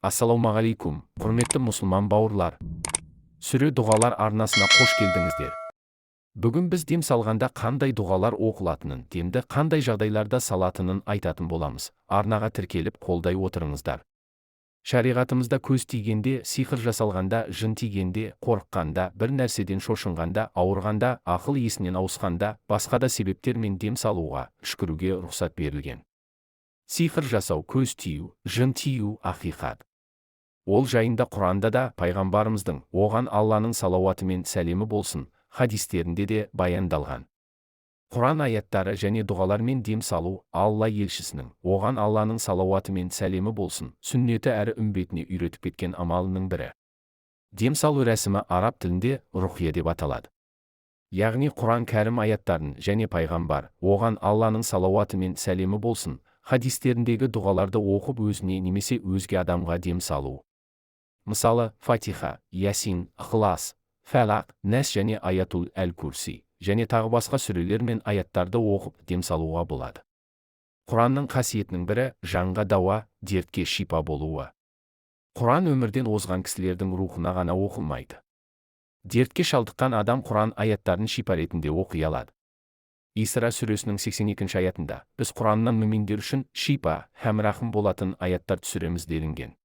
Ассалаумағалейкум, құрметті мұсылман бауырлар. Сүре дұғалар арнасына қош келдіңіздер. Бүгін біз дем салғанда қандай дұғалар оқылатынын, демді қандай жағдайларда салатынын айтатын боламыз. Арнаға тіркеліп қолдай отырыңыздар. Шариғатымызда көз тигенде, сиқыр жасалғанда, жын тигенде, қорыққанда, бір нәрседен шошынғанда, ауырғанда, ақыл есінен ауысқанда, басқа да себептермен дем салуға, үшкіруге рұқсат берілген. Сиқыр жасау, көз тию, жын тию ақиқат. Ол жайында Құранда да пайғамбарымыздың, оған Алланың салауаты мен сәлемі болсын, хадистерінде де баяндалған. Құран аяттары және дұғалармен дем салу Алла елшісінің, оған Алланың салауаты мен сәлемі болсын, сүннеті әрі үмбетіне үйретіп кеткен амалының бірі. Дем салу рәсімі араб тілінде рухия деп аталады. Яғни Құран кәрім аяттарын және пайғамбар, оған Алланың салауаты мен сәлемі болсын, хадистеріндегі дұғаларды оқып өзіне немесе өзге адамға дем салу. Мысалы, Фатиха, Ясин, Ихлас, Фәлақ, Нәс және Аятул әл-Курси, және тағы басқа сүрелер мен аяттарды оқып дем салуға болады. Құранның қасиетінің бірі жанға дауа, дертке шипа болуы. Құран өмірден озған кісілердің рухына ғана оқылмайды. Дертке шалдыққан адам Құран аяттарын шипа ретінде оқи алады. Исра сүресінің 82-ші аятында біз Құраннан мүминдер үшін шипа һәм рахым болатын аяттар түсіреміз делінген.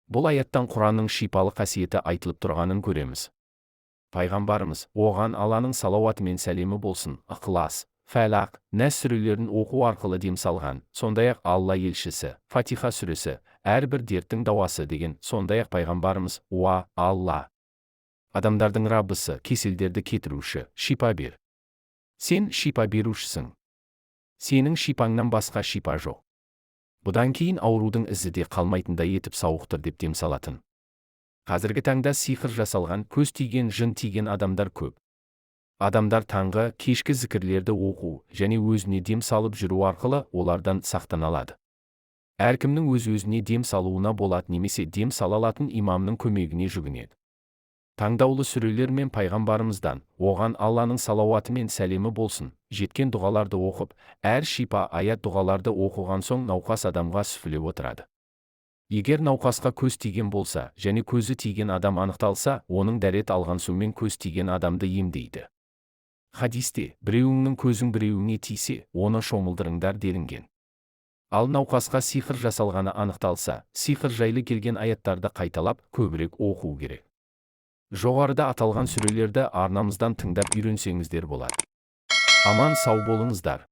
Бұл аяттан Құранның шипалы қасиеті айтылып тұрғанын көреміз. Пайғамбарымыз, оған Алланың салауаты мен сәлемі болсын, Ихлас, Фәлақ, Нәс сүрелерін оқу арқылы дем салған, сондай-ақ Алла елшісі, Фатиха сүресі, әрбір дерттің дауасы деген, сондай-ақ пайғамбарымыз, уа, Алла, адамдардың Раббысы, кеселдерді кетіруші, шипа бер. Сен шипа берушісің. Сенің шипаңнан басқа шипа жоқ. Бұдан кейін аурудың ізі де қалмайтындай етіп сауықтыр деп дем салатын. Қазіргі таңда сиқыр жасалған, көз тиген, жын тиген адамдар көп. Адамдар таңғы, кешкі зікірлерді оқу және өзіне дем салып жүру арқылы олардан сақтана алады. Әркімнің өз-өзіне дем салуына болады немесе дем сала алатын имамның көмегіне жүгінеді. Таңдаулы сүрелер мен пайғамбарымыздан, оған Алланың салауаты мен сәлемі болсын, жеткен дұғаларды оқып, әр шипа аят дұғаларды оқыған соң науқас адамға сүфлеп отырады. Егер науқасқа көз тиген болса және көзі тиген адам анықталса, оның дәрет алған сумен көз тиген адамды емдейді. Хадисте, біреуіңнің көзің біреуіңе тисе, оны шомылдырыңдар делінген. Ал науқасқа сиқыр жасалғаны анықталса, сиқыр жайлы келген аяттарды қайталап, көбірек оқу керек. Жоғарыда аталған сүрелерді арнамыздан тыңдап үйренсеңіздер болады. Аман сау болыңыздар.